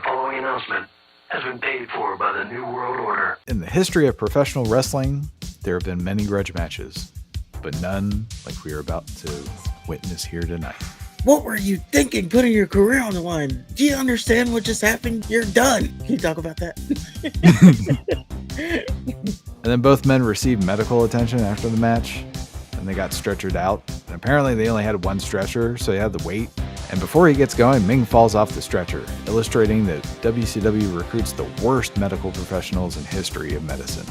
following announcement has been paid for by the New World Order. In the history of professional wrestling, there have been many grudge matches, but none like we are about to witness here tonight. What were you thinking putting your career on the line? Do you understand what just happened? You're done. Can you talk about that? And then both men received medical attention after the match, and they got stretchered out. And apparently they only had one stretcher, so he had to wait. And before he gets going, Ming falls off the stretcher, illustrating that WCW recruits the worst medical professionals in history of medicine.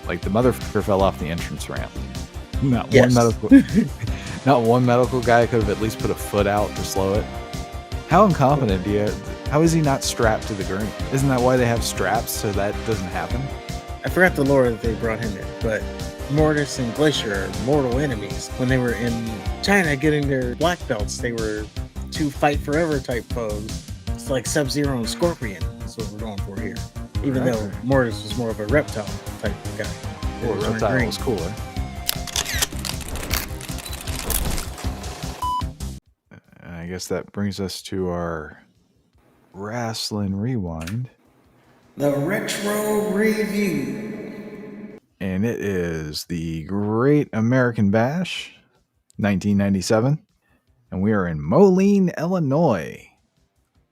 Like, the motherfucker fell off the entrance ramp. Not one medical guy could have at least put a foot out to slow it. How incompetent how is he not strapped to the gurney? Isn't that why they have straps, so that doesn't happen? I forgot the lore that they brought him in, but Mortis and Glacier are mortal enemies. When they were in China getting their black belts, they were two fight forever type foes. It's like Sub-Zero and Scorpion. That's what we're going for here. Even though Mortis was more of a reptile type of guy. Well, reptile was cooler. I guess that brings us to our Wrestling Rewind. The Retro Review. And it is the Great American Bash, 1997. And we are in Moline, Illinois.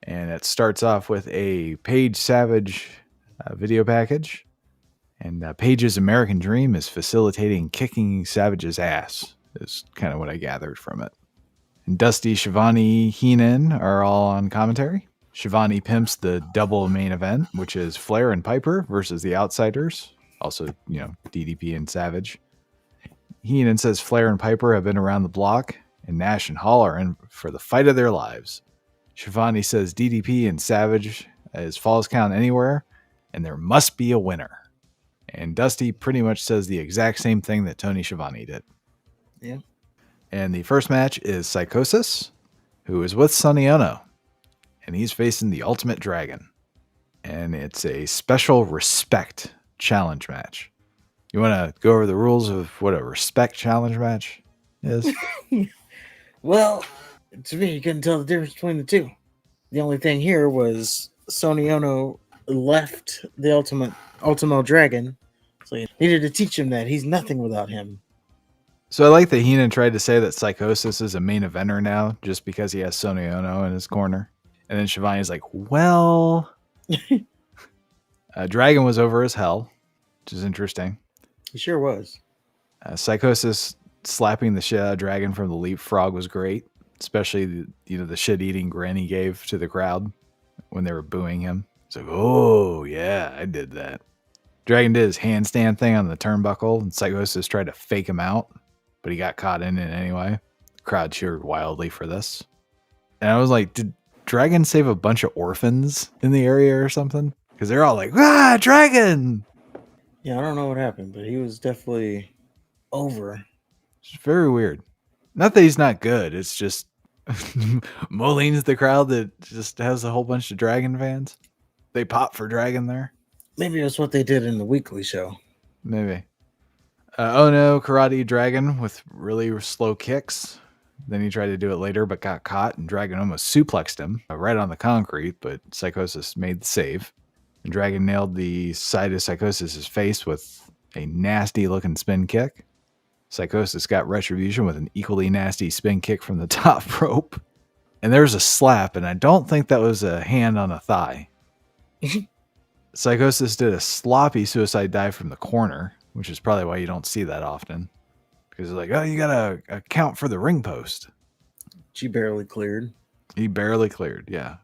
And it starts off with a Paige Savage video package. And Paige's American Dream is facilitating kicking Savage's ass, is kind of what I gathered from it. And Dusty, Shivani, Heenan are all on commentary. Shivani pimps the double main event, which is Flair and Piper versus the Outsiders. Also, DDP and Savage. Heenan says Flair and Piper have been around the block, and Nash and Hall are in for the fight of their lives. Shivani says DDP and Savage is Falls Count Anywhere, and there must be a winner. And Dusty pretty much says the exact same thing that Tony Schiavone did. Yeah. And the first match is Psychosis, who is with Sonny Ono. And he's facing the Ultimate Dragon. And it's a special respect challenge match. You want to go over the rules of what a respect challenge match is? Well, to me, you couldn't tell the difference between the two. The only thing here was Sonny Ono left the Ultimo Dragon. So you needed to teach him that he's nothing without him. So I like that Heenan tried to say that Psychosis is a main eventer now just because he has Sonny Ono in his corner. And then Shivani's like, well... Dragon was over as hell, which is interesting. He sure was. Psychosis slapping the shit out of Dragon from the leapfrog was great. Especially the shit-eating grin he gave to the crowd when they were booing him. It's like, oh, yeah, I did that. Dragon did his handstand thing on the turnbuckle, and Psychosis tried to fake him out, but he got caught in it anyway. The crowd cheered wildly for this. And I was like, did Dragon save a bunch of orphans in the area or something? Because they're all like, Dragon! Yeah, I don't know what happened, but he was definitely over. It's very weird. Not that he's not good, it's just Moline's the crowd that just has a whole bunch of Dragon fans. They pop for Dragon there. Maybe that's what they did in the weekly show. Maybe. Ono karate Dragon with really slow kicks. Then he tried to do it later, but got caught, and Dragon almost suplexed him right on the concrete, but Psychosis made the save. And Dragon nailed the side of Psychosis' face with a nasty-looking spin kick. Psychosis got retribution with an equally nasty spin kick from the top rope. And there's a slap, and I don't think that was a hand on a thigh. Psychosis did a sloppy suicide dive from the corner, which is probably why you don't see that often. Because it's like, oh, you got to account for the ring post. She barely cleared. He barely cleared, yeah.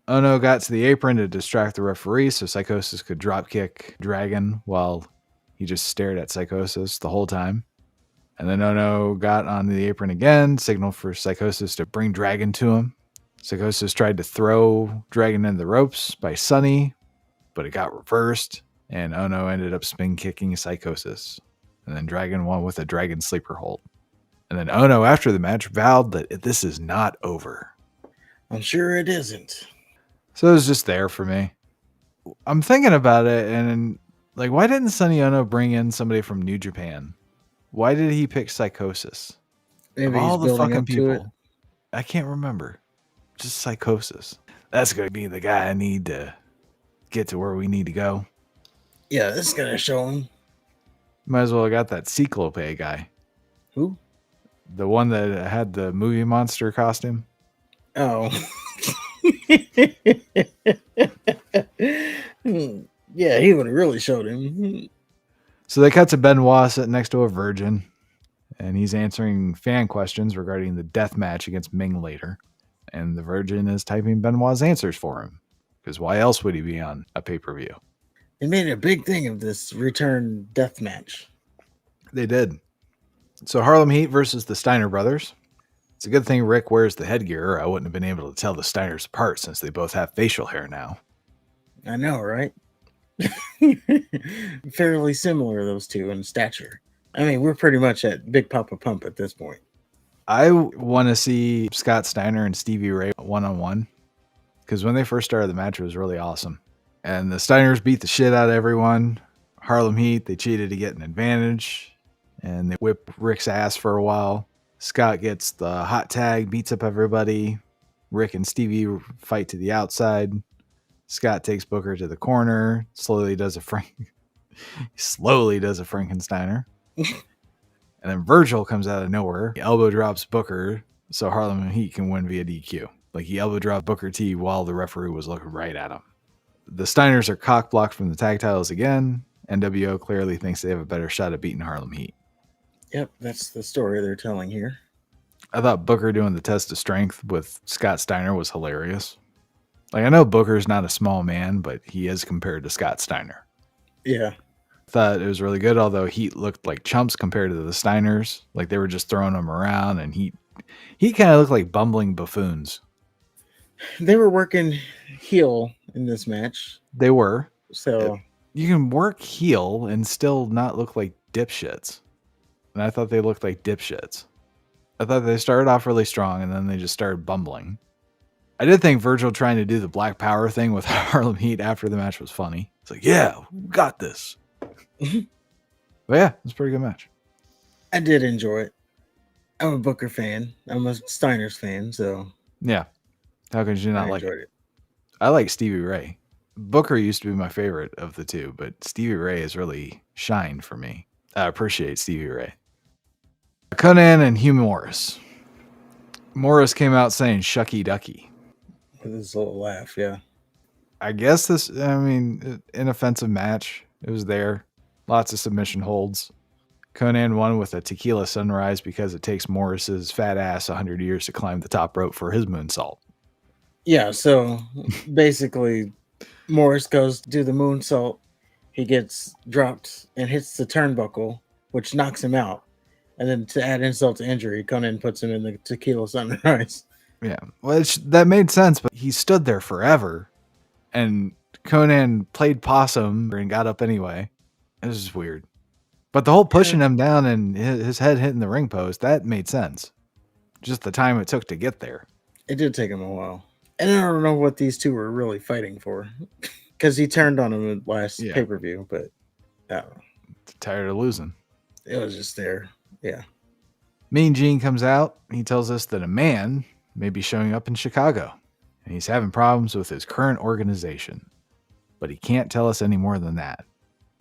Ono got to the apron to distract the referee so Psychosis could drop kick Dragon while he just stared at Psychosis the whole time. And then Ono got on the apron again, signaled for Psychosis to bring Dragon to him. Psychosis tried to throw Dragon in the ropes by Sonny, but it got reversed, and Ono ended up spin kicking Psychosis. And then Dragon won with a Dragon sleeper hold. And then Ono, after the match, vowed that this is not over. I'm sure it isn't. So it was just there for me. I'm thinking about it, and like, why didn't Sonny Ono bring in somebody from New Japan? Why did he pick Psychosis? Maybe of all he's the fucking up to it. people, I can't remember. Just Psychosis. That's going to be the guy I need to get to where we need to go. Yeah, this is gonna show him. Might as well have got that Cyclope guy. Who? The one that had the movie monster costume. Oh. Yeah, he would have really showed him. So they cut to Benoit sitting next to a virgin, and he's answering fan questions regarding the death match against Ming later. And the virgin is typing Benoit's answers for him, because why else would he be on a pay-per-view? They made a big thing of this return death match. They did. So Harlem Heat versus the Steiner brothers. It's a good thing Rick wears the headgear, or I wouldn't have been able to tell the Steiners apart since they both have facial hair now. I know, right? Fairly similar, those two, in stature. I mean, we're pretty much at Big Papa Pump at this point. I want to see Scott Steiner and Stevie Ray one-on-one, because when they first started the match, it was really awesome. And the Steiners beat the shit out of everyone. Harlem Heat, they cheated to get an advantage, and they whip Rick's ass for a while. Scott gets the hot tag, beats up everybody. Rick and Stevie fight to the outside. Scott takes Booker to the corner, slowly does a Frankensteiner. And then Virgil comes out of nowhere. He elbow drops Booker so Harlem Heat can win via DQ. Like he elbow dropped Booker T while the referee was looking right at him. The Steiners are cock blocked from the tag titles again. NWO clearly thinks they have a better shot at beating Harlem Heat. Yep, that's the story they're telling here. I thought Booker doing the test of strength with Scott Steiner was hilarious. Like, I know Booker's not a small man, but he is compared to Scott Steiner. Yeah. I thought it was really good, although Heat looked like chumps compared to the Steiners. Like, they were just throwing them around, and Heat kind of looked like bumbling buffoons. They were working heel in this match. They were. So you can work heel and still not look like dipshits. And I thought they looked like dipshits. I thought they started off really strong, and then they just started bumbling. I did think Virgil trying to do the Black Power thing with Harlem Heat after the match was funny. It's like, yeah, we got this. But yeah, it was a pretty good match. I did enjoy it. I'm a Booker fan. I'm a Steiners fan, so yeah. How could you not like it? I like Stevie Ray. Booker used to be my favorite of the two, but Stevie Ray has really shined for me. I appreciate Stevie Ray. Conan and Hugh Morris. Morris came out saying shucky ducky. With his little laugh, yeah. I guess inoffensive match. It was there. Lots of submission holds. Conan won with a tequila sunrise because it takes Morris's fat ass 100 years to climb the top rope for his moonsault. Yeah, so basically Morris goes to do the moonsault. He gets dropped and hits the turnbuckle, which knocks him out. And then to add insult to injury, Conan puts him in the tequila sunrise. Yeah, that made sense, but he stood there forever, and Conan played possum and got up anyway. It was just weird. But the whole pushing him down and his head hitting the ring post, that made sense. Just the time it took to get there. It did take him a while. And I don't know what these two were really fighting for. Because he turned on him at last pay-per-view, but I don't know. Tired of losing. It was just there. Yeah. Mean Gene comes out. He tells us that a man may be showing up in Chicago, and he's having problems with his current organization. But he can't tell us any more than that,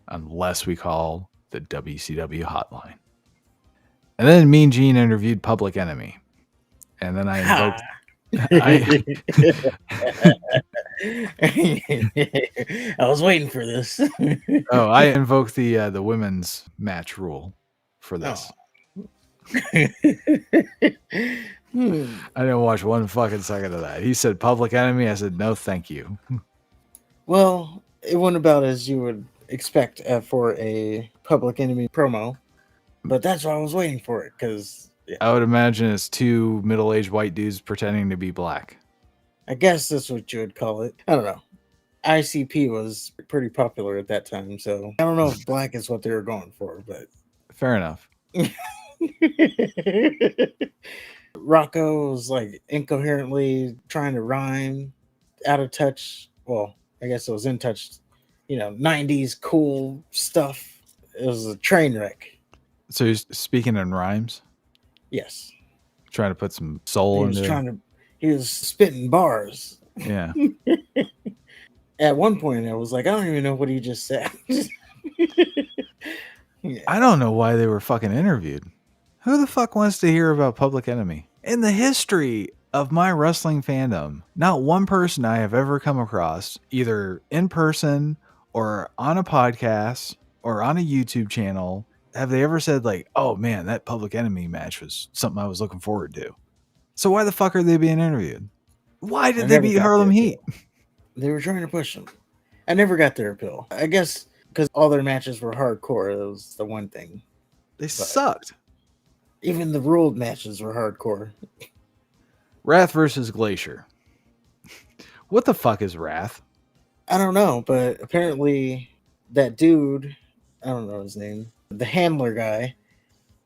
unless we call the WCW hotline. And then Mean Gene interviewed Public Enemy. And then I invoked... I was waiting for this. I invoked the women's match rule for this. I didn't watch one fucking second of that. He said Public Enemy. I said, no, thank you. Well, it went about as you would expect for a Public Enemy promo, but that's why I was waiting for it, because I would imagine it's two middle-aged white dudes pretending to be black. I guess that's what you would call it. I don't know. ICP was pretty popular at that time, so I don't know if black is what they were going for, but fair enough. Rocco was like incoherently trying to rhyme, out of touch. Well, I guess it was in touch, 90s cool stuff. It was a train wreck. So he's speaking in rhymes? Yes. Trying to put some soul into it. He was spitting bars Yeah. At one point, I was like, I don't even know what he just said. Yeah. I don't know why they were fucking interviewed. Who the fuck wants to hear about Public Enemy? In the history of my wrestling fandom, not one person I have ever come across, either in person or on a podcast or on a YouTube channel, have they ever said like, oh man, that Public Enemy match was something I was looking forward to. So why the fuck are they being interviewed? Why did they beat Harlem Heat? They were trying to push them. I never got their appeal. I guess because all their matches were hardcore. That was the one thing. They sucked. Even the ruled matches were hardcore. Wrath versus Glacier. What the fuck is Wrath? I don't know, but apparently that dude, I don't know his name, the handler guy,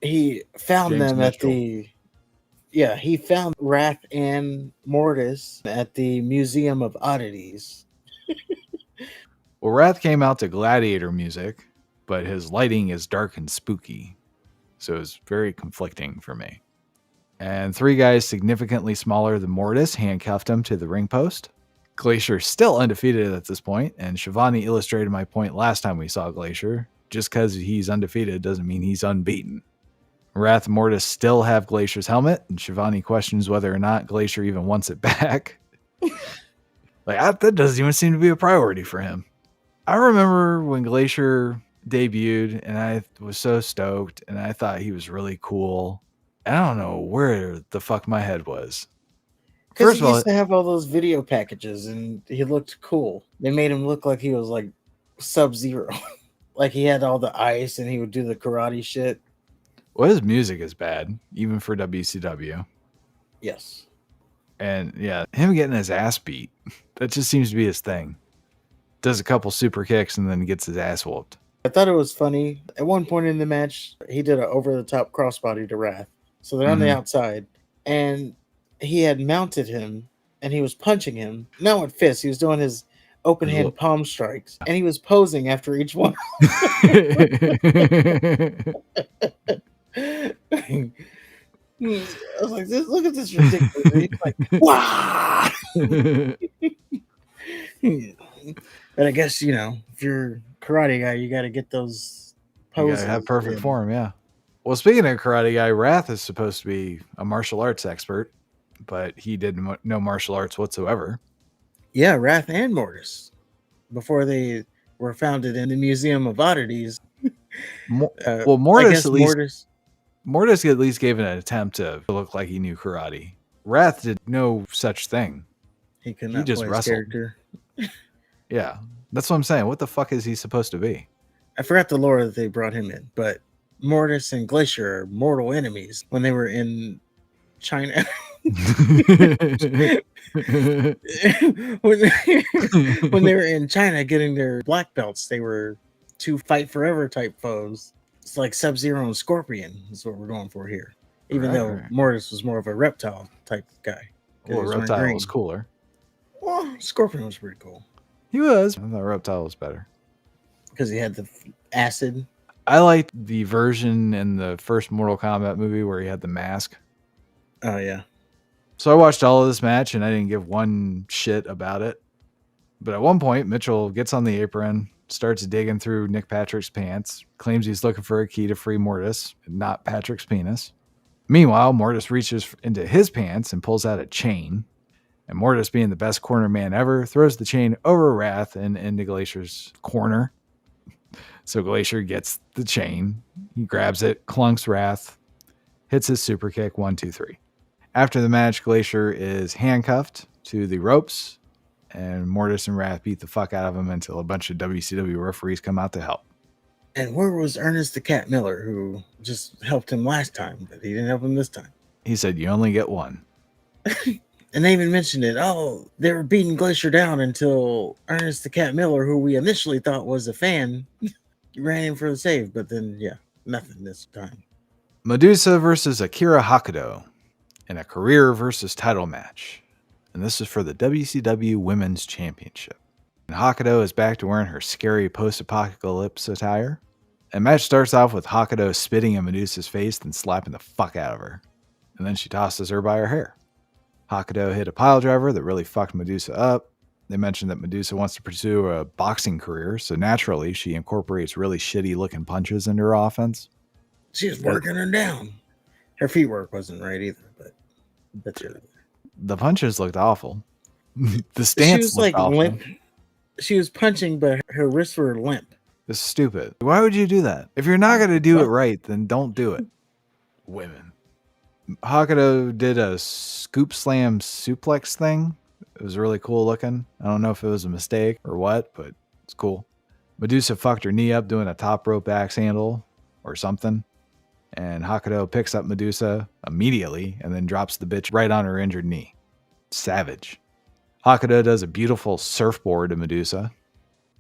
he found James them Mitchell. at the... Yeah, he found Wrath and Mortis at the Museum of Oddities. Well, Wrath came out to Gladiator music, but his lighting is dark and spooky. So it's very conflicting for me. And three guys significantly smaller than Mortis handcuffed him to the ring post. Glacier still undefeated at this point, and Shivani illustrated my point last time we saw Glacier. Just because he's undefeated doesn't mean he's unbeaten. Wrath and Mortis still have Glacier's helmet, and Shivani questions whether or not Glacier even wants it back. That doesn't even seem to be a priority for him. I remember when Glacier debuted, and I was so stoked, and I thought he was really cool. I don't know where the fuck my head was. Because he used to have all those video packages, and he looked cool. They made him look like he was like Sub-Zero. Like he had all the ice, and he would do the karate shit. Well, his music is bad, even for WCW. Yes. And yeah, him getting his ass beat, that just seems to be his thing. Does a couple super kicks and then gets his ass whooped. I thought it was funny. At one point in the match, he did an over-the-top crossbody to Wrath. So they're on the outside, and he had mounted him, and he was punching him. Not with fists. He was doing his open-hand palm strikes, and he was posing after each one. I was like, look at this ridiculous. He's like, wow. But I guess, if you're a karate guy, you got to get those poses. You gotta have perfect form, yeah. Well, speaking of karate guy, Wrath is supposed to be a martial arts expert, but he did no martial arts whatsoever. Yeah, Wrath and Mortis, before they were founded in the Museum of Oddities. Well, Mortis at least gave an attempt to look like he knew karate. Wrath did no such thing. He could not just play wrestled. his character. Yeah, that's what I'm saying. What the fuck is he supposed to be? I forgot the lore that they brought him in, but Mortis and Glacier are mortal enemies when they were in China. when they were in China getting their black belts, they were two fight forever type foes. It's like Sub-Zero and Scorpion is what we're going for here. Even though Mortis was more of a reptile type guy. Well, Reptile was cooler. Well, Scorpion was pretty cool. He was. I thought Reptile was better. Because he had the acid. I liked the version in the first Mortal Kombat movie where he had the mask. Oh, yeah. So I watched all of this match and I didn't give one shit about it. But at one point, Mitchell gets on the apron, starts digging through Nick Patrick's pants, claims he's looking for a key to free Mortis, not Patrick's penis. Meanwhile, Mortis reaches into his pants and pulls out a chain. And Mortis, being the best corner man ever, throws the chain over Wrath and into Glacier's corner. So Glacier gets the chain. He grabs it, clunks Wrath, hits his super kick, 1, 2, 3. After the match, Glacier is handcuffed to the ropes, and Mortis and Wrath beat the fuck out of him until a bunch of WCW referees come out to help. And where was Ernest the Cat Miller, who just helped him last time, but he didn't help him this time? He said, you only get one. And they even mentioned it. Oh, they were beating Glacier down until Ernest the Cat Miller, who we initially thought was a fan, ran in for the save. But then, yeah, nothing this time. Medusa versus Akira Hako in a career versus title match. And this is for the WCW Women's Championship. And Hako is back to wearing her scary post-apocalypse attire. And match starts off with Hako spitting in Medusa's face and slapping the fuck out of her. And then she tosses her by her hair. Hakuto hit a pile driver that really fucked Medusa up. They mentioned that Medusa wants to pursue a boxing career, so naturally she incorporates really shitty looking punches into her offense. She was working her down. Her feet work wasn't right either, but that's it. The punches looked awful. The stance she was looked like awful. limp. She was punching, but her wrists were limp. It's stupid. Why would you do that? If you're not going to do it right, then don't do it. Women. Hakuto did a scoop slam suplex thing. It was really cool looking. I don't know if it was a mistake or what, but it's cool. Medusa fucked her knee up doing a top rope axe handle or something. And Hakuto picks up Medusa immediately and then drops the bitch right on her injured knee. Savage. Hakuto does a beautiful surfboard to Medusa.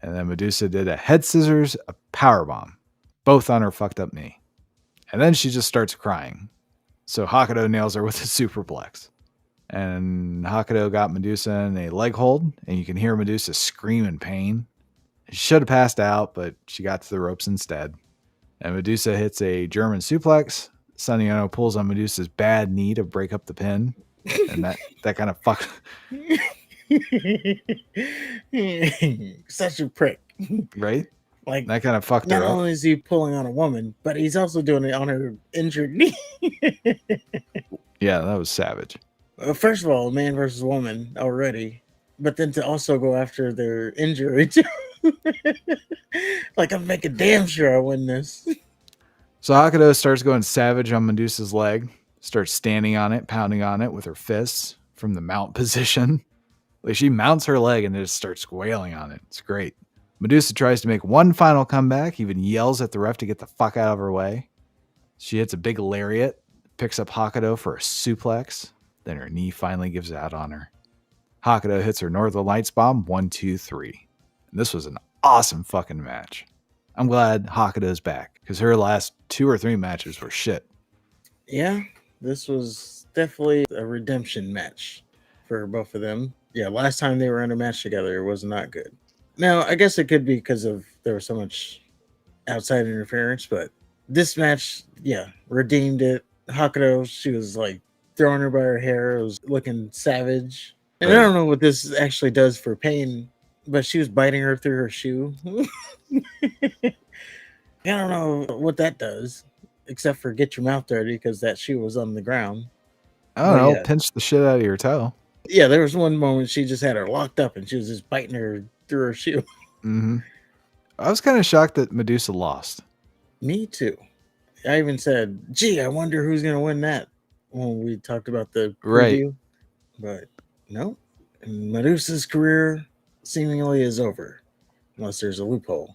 And then Medusa did a head scissors, a powerbomb, both on her fucked up knee. And then she just starts crying. So Hakuto nails her with a superplex. And Hakuto got Medusa in a leg hold, and you can hear Medusa scream in pain. She should have passed out, but she got to the ropes instead. And Medusa hits a German suplex. Sonny Ono pulls on Medusa's bad knee to break up the pin. And that kind of fucked. Such a prick. Right? Like, that kind of fucked her not up. only is he pulling on a woman, but he's also doing it on her injured knee. Yeah, that was savage. First of all, man versus woman already, but then to also go after their injury too. Like, I'm making damn sure I win this. So Hakuto starts going savage on Medusa's leg, starts standing on it, pounding on it with her fists from the mount position. Like, she mounts her leg and just starts wailing on it. It's great. Medusa tries to make one final comeback, even yells at the ref to get the fuck out of her way. She hits a big lariat, picks up Hakuto for a suplex, then her knee finally gives out on her. Hakuto hits her Northern Lights bomb, 1, 2, 3. And this was an awesome fucking match. I'm glad Hakuto's back, because her last 2 or 3 matches were shit. Yeah, this was definitely a redemption match for both of them. Yeah, last time they were in a match together, it was not good. Now, I guess it could be because there was so much outside interference, but this match, yeah, redeemed it. Hakuto, she was like throwing her by her hair. It was looking savage. And I don't know what this actually does for pain, but she was biting her through her shoe. I don't know what that does, except for get your mouth dirty because that shoe was on the ground. I don't know, pinch the shit out of your toe. Yeah, there was one moment she just had her locked up and she was just biting her through her shoe. Mm-hmm. I was kind of shocked that Medusa lost. Me too. I even said, gee, I wonder who's going to win that when we talked about the preview. Right. But no, Medusa's career seemingly is over unless there's a loophole.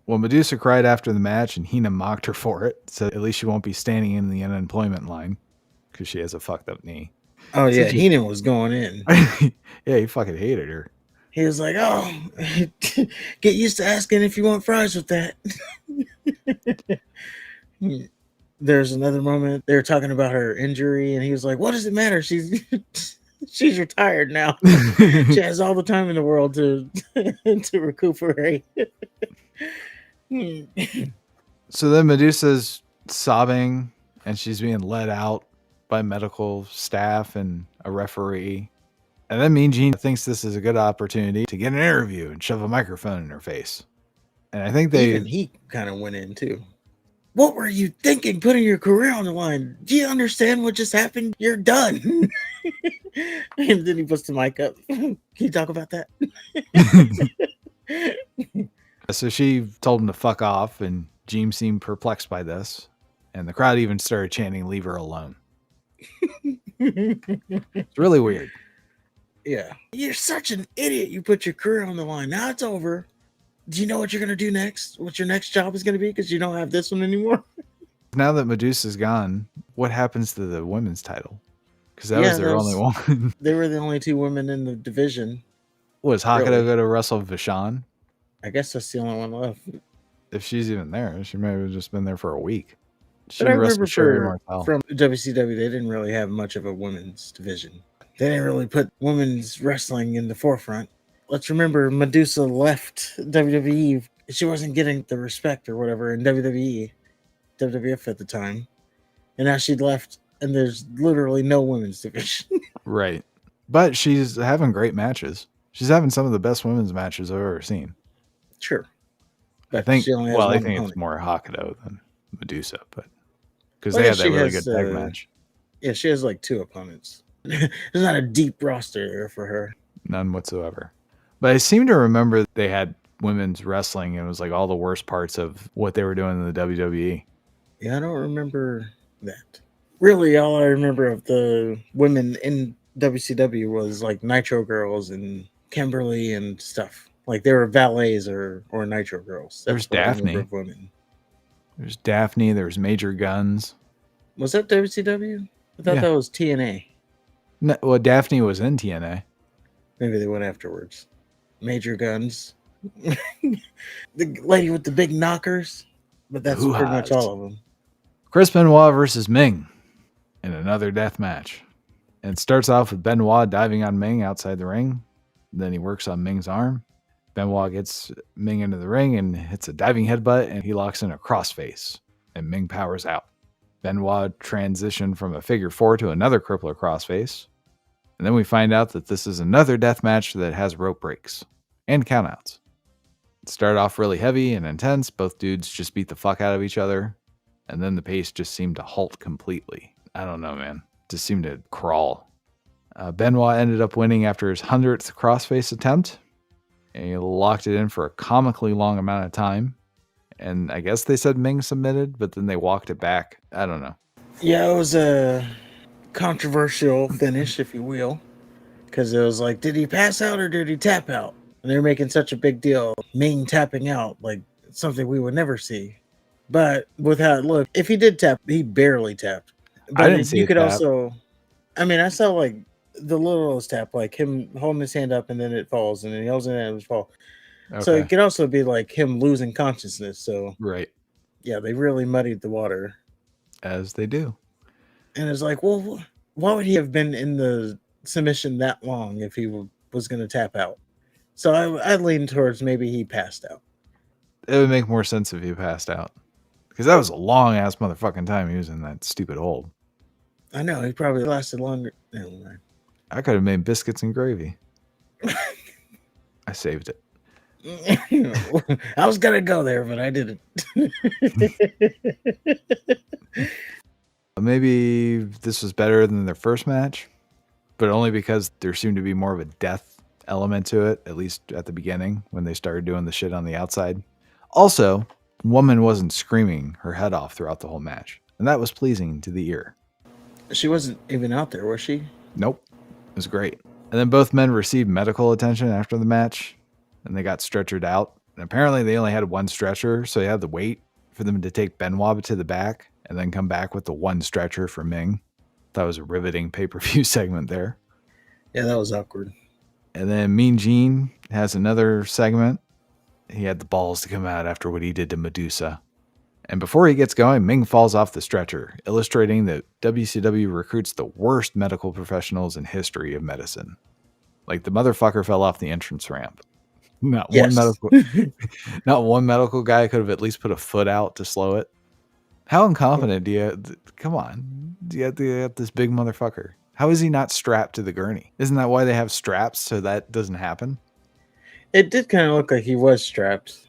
Well, Medusa cried after the match and Hina mocked her for it. So at least she won't be standing in the unemployment line because she has a fucked up knee. Oh, yeah. Hina was going in. Yeah, he fucking hated her. He was like, oh, get used to asking if you want fries with that. There's another moment. They were talking about her injury, and he was like, what does it matter? She's retired now. She has all the time in the world to recuperate. So then Medusa's sobbing, and she's being led out by medical staff and a referee. And then Mean Gene thinks this is a good opportunity to get an interview and shove a microphone in her face. And I think he kind of went in too. What were you thinking putting your career on the line? Do you understand what just happened? You're done. And then he puts the mic up. Can you talk about that? So she told him to fuck off, and Gene seemed perplexed by this. And the crowd even started chanting, leave her alone. It's really weird. Yeah. You're such an idiot. You put your career on the line. Now it's over. Do you know what you're going to do next? What your next job is going to be? Because you don't have this one anymore. Now that Medusa's gone, what happens to the women's title? Because that was their only one. They were the only 2 women in the division. Was Hakuto going to wrestle Vishon? I guess that's the only one left. If she's even there, she may have just been there for a week. But I remember from WCW, they didn't really have much of a women's division. They didn't really put women's wrestling in the forefront. Let's remember Medusa left WWE. She wasn't getting the respect or whatever in WWF at the time. And now she'd left, and there's literally no women's division. Right. But she's having great matches. She's having some of the best women's matches I've ever seen. Sure. I But think, she only has well, I one think opponent. it's more Hako than Medusa, but because Well, they yeah, had that she really has, good tag match. Yeah, she has like 2 opponents. There's not a deep roster there for her. None whatsoever. But I seem to remember they had women's wrestling. And it was like all the worst parts of what they were doing in the WWE. Yeah, I don't remember that. Really, all I remember of the women in WCW was like Nitro Girls and Kimberly and stuff. Like they were valets or Nitro Girls. There's That's what I remember Daphne. of women. There's Daphne. There's Major Guns. Was that WCW? I thought that was TNA. No, well, Daphne was in TNA. Maybe they went afterwards. Major Guns. The lady with the big knockers. But that's pretty much all of them. Chris Benoit versus Ming in another death match. And it starts off with Benoit diving on Ming outside the ring. Then he works on Ming's arm. Benoit gets Ming into the ring and hits a diving headbutt, and he locks in a crossface. And Ming powers out. Benoit transitioned from a figure 4 to another crippler crossface. And then we find out that this is another death match that has rope breaks and countouts. It started off really heavy and intense. Both dudes just beat the fuck out of each other. And then the pace just seemed to halt completely. I don't know, man. Just seemed to crawl. Benoit ended up winning after his 100th crossface attempt. And he locked it in for a comically long amount of time. And I guess they said Ming submitted, but then they walked it back. I don't know. Yeah, it was a controversial finish, if you will. Because it was like, did he pass out or did he tap out? And they're making such a big deal. Ming tapping out, like something we would never see. But with how it looked, if he did tap, he barely tapped. But I didn't see you could tap. also, I mean, I saw like the littlest tap, like him holding his hand up and then it falls, and then he holds it and it falls. Okay. So it could also be like him losing consciousness. So right, yeah, they really muddied the water, as they do. And it's like, well, why would he have been in the submission that long if he was going to tap out? So I lean towards maybe he passed out. It would make more sense if he passed out. Because that was a long-ass motherfucking time he was in that stupid hold. I know. He probably lasted longer. Never mind. I could have made biscuits and gravy. I saved it. I was going to go there, but I didn't. Maybe this was better than their first match, but only because there seemed to be more of a death element to it, at least at the beginning when they started doing the shit on the outside. Also, woman wasn't screaming her head off throughout the whole match, and that was pleasing to the ear. She wasn't even out there, was she? Nope. It was great. And then both men received medical attention after the match, and they got stretchered out. And apparently they only had one stretcher, so they had to wait for them to take Benoit to the back and then come back with the one stretcher for Ming. That was a riveting pay-per-view segment there. Yeah, that was awkward. And then Mean Gene has another segment. He had the balls to come out after what he did to Medusa. And before he gets going, Ming falls off the stretcher, illustrating that WCW recruits the worst medical professionals in history of medicine. Like, the motherfucker fell off the entrance ramp. Not one medical guy could have at least put a foot out to slow it. How incompetent do you... Come on. You have this big motherfucker. How is he not strapped to the gurney? Isn't that why they have straps so that doesn't happen? It did kind of look like he was strapped.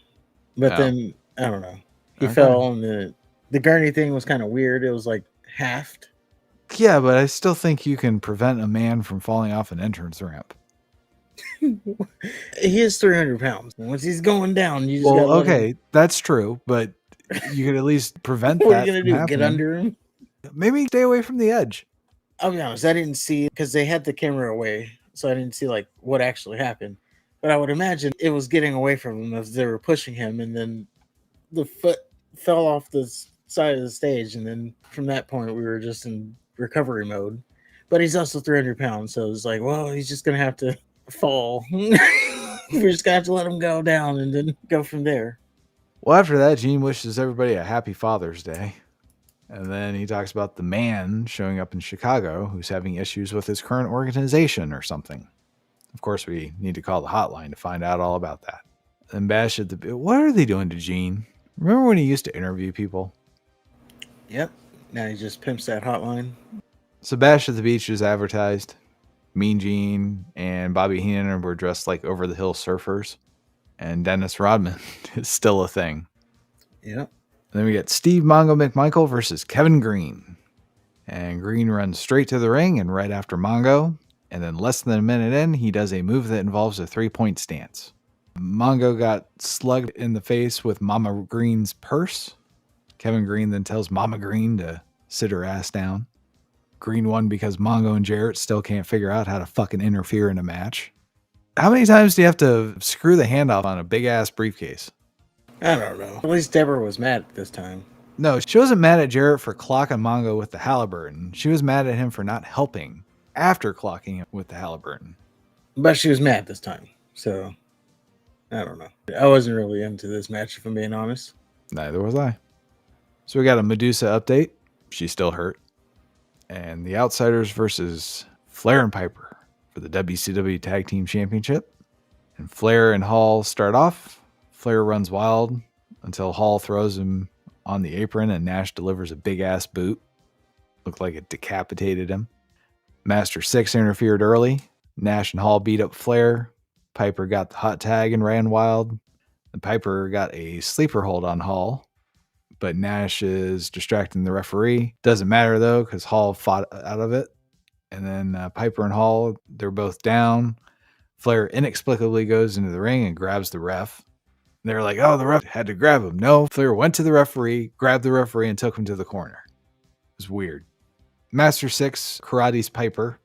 But then, I don't know. He fell and the gurney thing was kind of weird. It was like halved. Yeah, but I still think you can prevent a man from falling off an entrance ramp. He is 300 pounds. Once he's going down, you just okay, that's true, but you could at least prevent what that. What are you going to do? Happening. Get under him? Maybe stay away from the edge. I'll be honest, I didn't see because they had the camera away, so I didn't see like what actually happened. But I would imagine it was getting away from him as they were pushing him, and then the foot fell off the side of the stage, and then from that point we were just in recovery mode. But he's also 300 pounds, so it's like, well, he's just gonna have to fall. We're just gonna have to let him go down and then go from there. Well, after that, Gene wishes everybody a happy Father's Day, and then he talks about the man showing up in Chicago who's having issues with his current organization or something. Of course, we need to call the hotline to find out all about that. And Bash at the... What are they doing to Gene? Remember when he used to interview people? Yep. Now he just pimps that hotline. So Bash at the Beach is advertised. Mean Gene and Bobby Heenan were dressed like over-the-hill surfers. And Dennis Rodman is still a thing. Yep. And then we get Steve Mongo McMichael versus Kevin Green. And Green runs straight to the ring and right after Mongo. And then less than a minute in, he does a move that involves a 3-point stance. Mongo got slugged in the face with Mama Green's purse. Kevin Green then tells Mama Green to sit her ass down. Green won because Mongo and Jarrett still can't figure out how to fucking interfere in a match. How many times do you have to screw the handoff on a big-ass briefcase? I don't know. At least Deborah was mad this time. No, she wasn't mad at Jarrett for clocking Mongo with the Halliburton. She was mad at him for not helping after clocking him with the Halliburton. But she was mad this time. So, I don't know. I wasn't really into this match, if I'm being honest. Neither was I. So we got a Medusa update. She's still hurt. And the Outsiders versus Flair and Piper for the WCW Tag Team Championship. And Flair and Hall start off. Flair runs wild until Hall throws him on the apron and Nash delivers a big-ass boot. Looked like it decapitated him. Master 6 interfered early. Nash and Hall beat up Flair. Piper got the hot tag and ran wild. And Piper got a sleeper hold on Hall. But Nash is distracting the referee. Doesn't matter, though, because Hall fought out of it. And then Piper and Hall, they're both down. Flair inexplicably goes into the ring and grabs the ref. They're like, oh, the ref had to grab him. No, Flair went to the referee, grabbed the referee, and took him to the corner. It was weird. Master 6 karates Piper.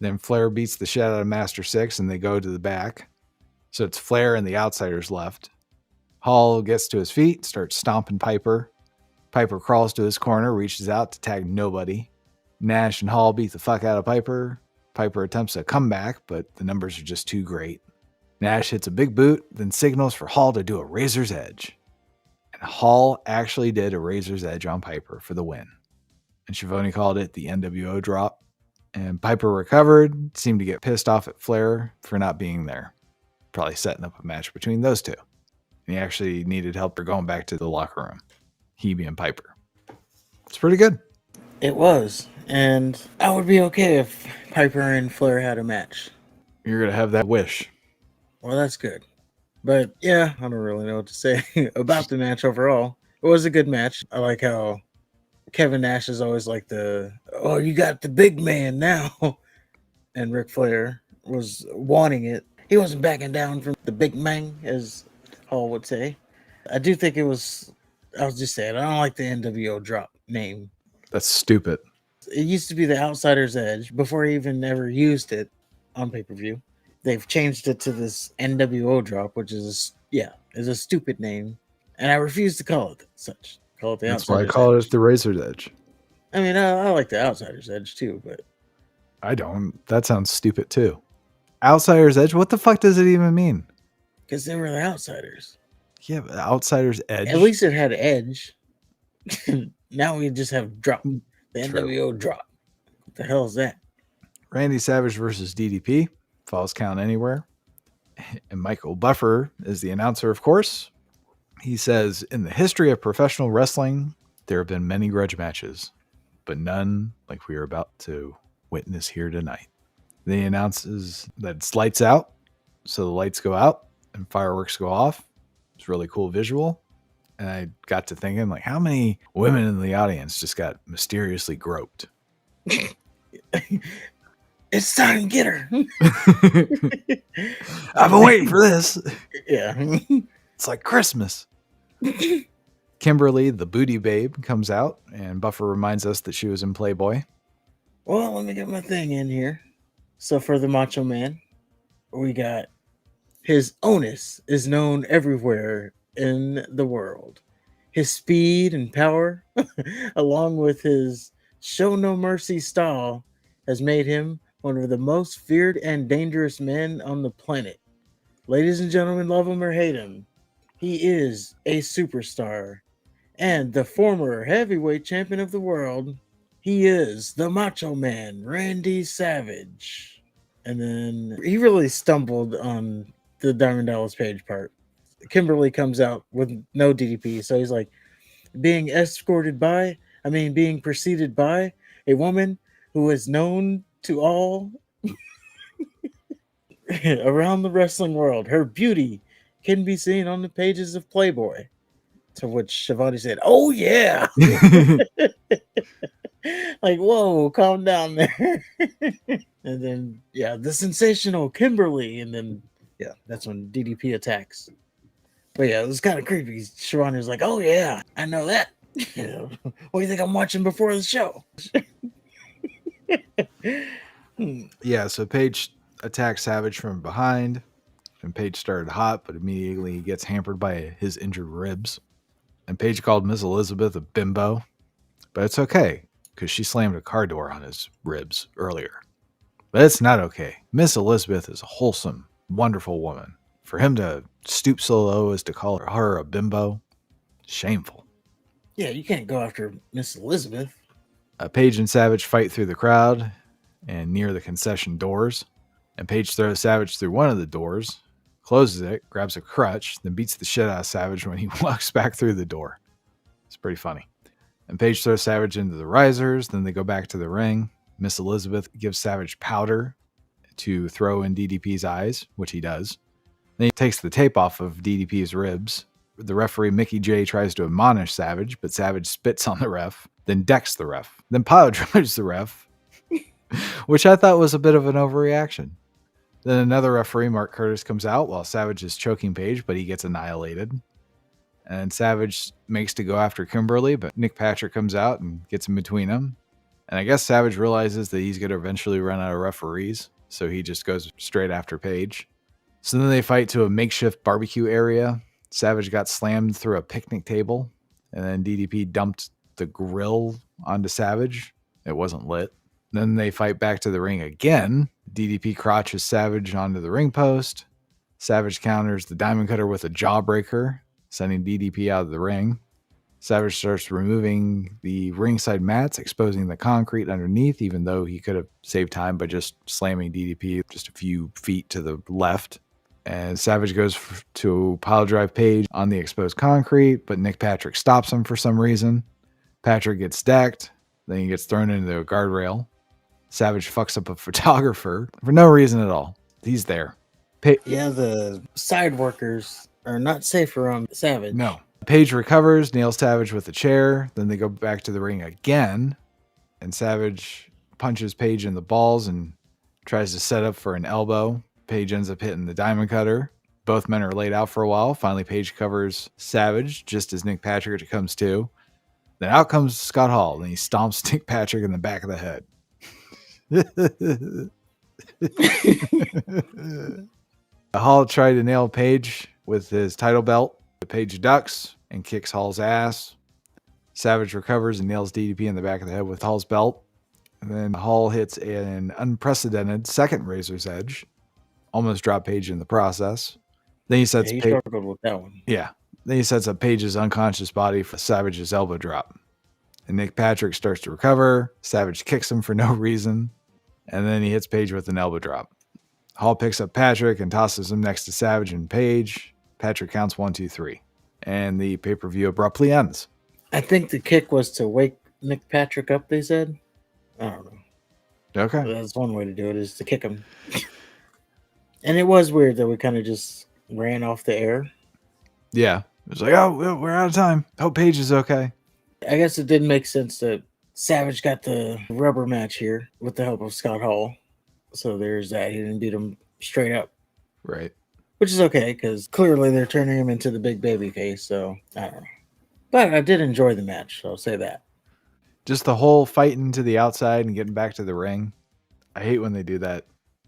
Then Flair beats the shit out of Master 6, and they go to the back. So it's Flair and the Outsiders left. Hall gets to his feet, starts stomping Piper. Piper crawls to his corner, reaches out to tag nobody. Nash and Hall beat the fuck out of Piper. Piper attempts a comeback, but the numbers are just too great. Nash hits a big boot, then signals for Hall to do a Razor's Edge. And Hall actually did a Razor's Edge on Piper for the win. And Schiavone called it the NWO drop. And Piper recovered, seemed to get pissed off at Flair for not being there. Probably setting up a match between those two. And he actually needed help for going back to the locker room. He being Piper. It's pretty good. It was. And I would be okay if Piper and Flair had a match. You're going to have that wish. Well, that's good. But yeah, I don't really know what to say about the match overall. It was a good match. I like how Kevin Nash is always like oh, you got the big man now. And Ric Flair was wanting it. He wasn't backing down from the big man, as Hall would say. I do think it was, I was just saying, I don't like the NWO drop name. That's stupid. It used to be the Outsider's Edge before he even ever used it on pay-per-view. They've changed it to this NWO drop, which is a stupid name. And I refuse to call it such. Call it the That's Outsider's why I call Edge. it the Razor's Edge. I mean, I like the Outsider's Edge too, but I don't. That sounds stupid too. Outsider's Edge? What the fuck does it even mean? because they were the Outsiders. Yeah, but Outsider's Edge. At least it had Edge. Now we just have drop. The True. NWO drop. What the hell is that? Randy Savage versus DDP. Falls count anywhere. And Michael Buffer is the announcer, of course. He says, in the history of professional wrestling, there have been many grudge matches, but none like we are about to witness here tonight. Then he announces that it's lights out. So the lights go out and fireworks go off. It's a really cool visual. And I got to thinking, like, how many women in the audience just got mysteriously groped? It's time to get her. I've been waiting for this. Yeah. It's like Christmas. Kimberly, the booty babe, comes out, and Buffer reminds us that she was in Playboy. Well, let me get my thing in here. So for the Macho Man, we got his onus is known everywhere in the world. His speed and power, along with his show no mercy style, has made him one of the most feared and dangerous men on the planet. Ladies and gentlemen, love him or hate him, he is a superstar. And the former heavyweight champion of the world, he is the Macho Man, Randy Savage. And then he really stumbled on the Diamond Dallas Page part. Kimberly comes out with no DDP, so he's like, being preceded by a woman who is known to all. Around the wrestling world, her beauty can be seen on the pages of Playboy. To which Shivani said, "Oh yeah!" Like, whoa, calm down there. And then, yeah, the sensational Kimberly, and then, yeah, that's when DDP attacks. But yeah, it was kind of creepy. Shivani was like, "Oh yeah, I know that." What do you think I'm watching before the show? Yeah, so Paige attacks Savage from behind, and Paige started hot, but immediately he gets hampered by his injured ribs. And Paige called Miss Elizabeth a bimbo, but it's okay, because she slammed a car door on his ribs earlier. But it's not okay. Miss Elizabeth is a wholesome, wonderful woman. For him to stoop so low as to call her a bimbo, shameful. Yeah, you can't go after Miss Elizabeth. Paige and Savage fight through the crowd and near the concession doors. And Paige throws Savage through one of the doors, closes it, grabs a crutch, then beats the shit out of Savage when he walks back through the door. It's pretty funny. And Paige throws Savage into the risers, then they go back to the ring. Miss Elizabeth gives Savage powder to throw in DDP's eyes, which he does. Then he takes the tape off of DDP's ribs. The referee, Mickey J, tries to admonish Savage, but Savage spits on the ref, then decks the ref, then pile drives the ref, which I thought was a bit of an overreaction. Then another referee, Mark Curtis, comes out while Savage is choking Paige, but he gets annihilated. And Savage makes to go after Kimberly, but Nick Patrick comes out and gets in between them. And I guess Savage realizes that he's going to eventually run out of referees, so he just goes straight after Paige. So then they fight to a makeshift barbecue area. Savage got slammed through a picnic table, and then DDP dumped the grill onto Savage. It wasn't lit. Then they fight back to the ring again. DDP crotches Savage onto the ring post. Savage counters the Diamond Cutter with a jawbreaker, sending DDP out of the ring. Savage starts removing the ringside mats, exposing the concrete underneath, even though he could have saved time by just slamming DDP just a few feet to the left. And Savage goes to pile drive Paige on the exposed concrete, but Nick Patrick stops him for some reason. Patrick gets decked, then he gets thrown into a guardrail. Savage fucks up a photographer for no reason at all. He's there. Yeah, the side workers are not safe around Savage. No. Paige recovers, nails Savage with a chair. Then they go back to the ring again. And Savage punches Paige in the balls and tries to set up for an elbow. Paige ends up hitting the Diamond Cutter. Both men are laid out for a while. Finally, Paige covers Savage just as Nick Patrick comes to. Then out comes Scott Hall, and he stomps Nick Patrick in the back of the head. Hall tried to nail Paige with his title belt. Paige ducks and kicks Hall's ass. Savage recovers and nails DDP in the back of the head with Hall's belt. And then Hall hits an unprecedented second Razor's Edge. Almost dropped Paige in the process. Then he sets Paige. Struggled with that one. Yeah. Then he sets up Paige's unconscious body for Savage's elbow drop. And Nick Patrick starts to recover. Savage kicks him for no reason. And then he hits Paige with an elbow drop. Hall picks up Patrick and tosses him next to Savage and Paige. Patrick counts 1, 2, 3. And the pay-per-view abruptly ends. I think the kick was to wake Nick Patrick up, they said. I don't know. Okay. That's one way to do it, is to kick him. And it was weird that we kind of just ran off the air. Yeah. It was like, oh, we're out of time. Hope Paige is okay. I guess it didn't make sense that Savage got the rubber match here with the help of Scott Hall. So there's that. He didn't beat him straight up. Right. Which is okay, because clearly they're turning him into the big baby face. So, I don't know. But I did enjoy the match, so I'll say that. Just the whole fighting to the outside and getting back to the ring. I hate when they do that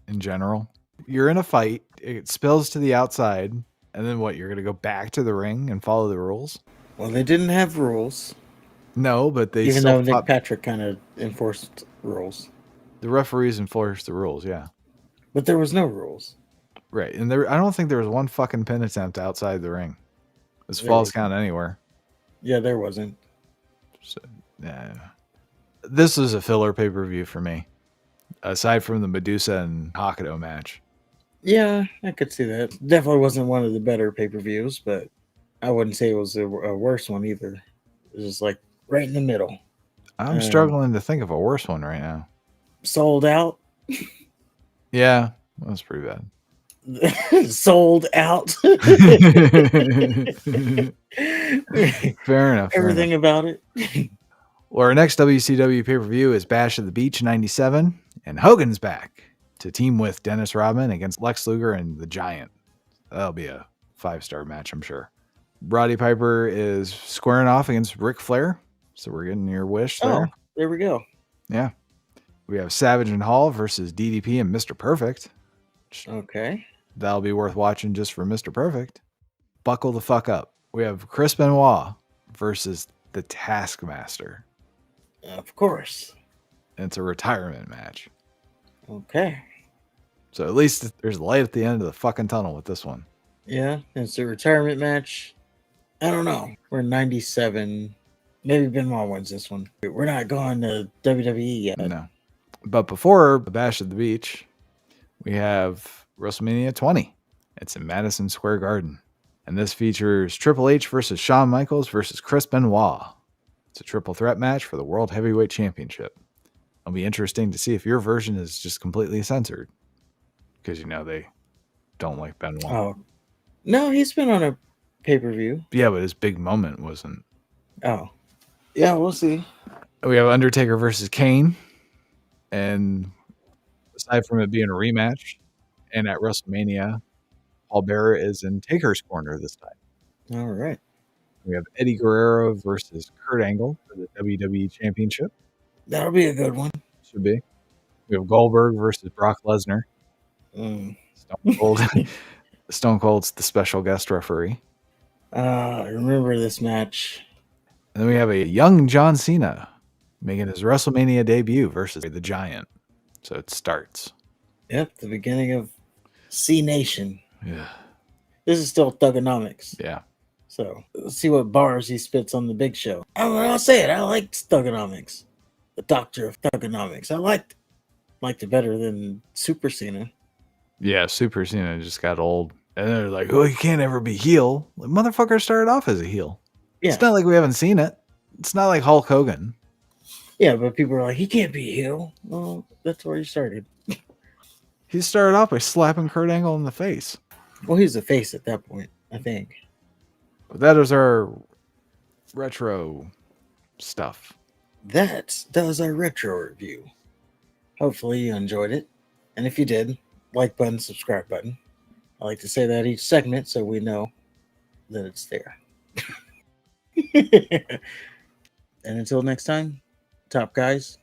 in general. You're in a fight, it spills to the outside, and then what? You're going to go back to the ring and follow the rules? Well, they didn't have rules. No, but they even though Nick Patrick kind of enforced rules. The referees enforced the rules, yeah. But there was no rules. Right, and I don't think there was one fucking pin attempt outside the ring. As falls count anywhere. Yeah, there wasn't. So, yeah. This was a filler pay-per-view for me. Aside from the Medusa and Hako match. Yeah, I could see that. Definitely wasn't one of the better pay-per-views, but I wouldn't say it was a worse one either. It was just like right in the middle. I'm struggling to think of a worse one right now. Sold Out? Yeah, that was pretty bad. Sold out. Fair enough. Everything about it. Well, our next WCW pay-per-view is Bash of the Beach 97, and Hogan's back to team with Dennis Rodman against Lex Luger and the Giant. That'll be a 5-star match, I'm sure. Roddy Piper is squaring off against Ric Flair, so we're getting your wish there. Oh, there we go. Yeah. We have Savage and Hall versus DDP and Mr. Perfect. Okay. That'll be worth watching just for Mr. Perfect. Buckle the fuck up. We have Chris Benoit versus the Taskmaster. Of course. And it's a retirement match. Okay. So at least there's light at the end of the fucking tunnel with this one. Yeah, it's a retirement match. I don't know. We're 97. Maybe Benoit wins this one. We're not going to WWE yet. No. But before the Bash of the Beach, we have WrestleMania 20. It's in Madison Square Garden. And this features Triple H versus Shawn Michaels versus Chris Benoit. It's a triple threat match for the World Heavyweight Championship. It'll be interesting to see if your version is just completely censored. Because, they don't like Benoit. Oh. No, he's been on a pay-per-view. Yeah, but his big moment wasn't. Oh. Yeah, we'll see. We have Undertaker versus Kane. And aside from it being a rematch, and at WrestleMania, Paul Bearer is in Taker's corner this time. All right. We have Eddie Guerrero versus Kurt Angle for the WWE Championship. That'll be a good one. Should be. We have Goldberg versus Brock Lesnar. Stone Cold. Stone Cold's the special guest referee. I remember this match. And then we have a young John Cena making his WrestleMania debut versus the Giant. So it starts. Yep, the beginning of C Nation. Yeah. This is still Thugonomics. Yeah. So let's see what bars he spits on the Big Show. I'll say it. I liked Thugonomics. The Doctor of Thugonomics. I liked it better than Super Cena. Yeah, Super Cena just got old. And they're like, oh, he can't ever be heel. The motherfucker started off as a heel. Yeah. It's not like we haven't seen it. It's not like Hulk Hogan. Yeah, but people are like, he can't be a heel. Well, that's where he started. He started off by slapping Kurt Angle in the face. Well, he's a face at that point, I think. But that is our retro stuff. That does our retro review. Hopefully you enjoyed it. And if you did, like button, subscribe button. I like to say that each segment so we know that it's there. And until next time, top guys,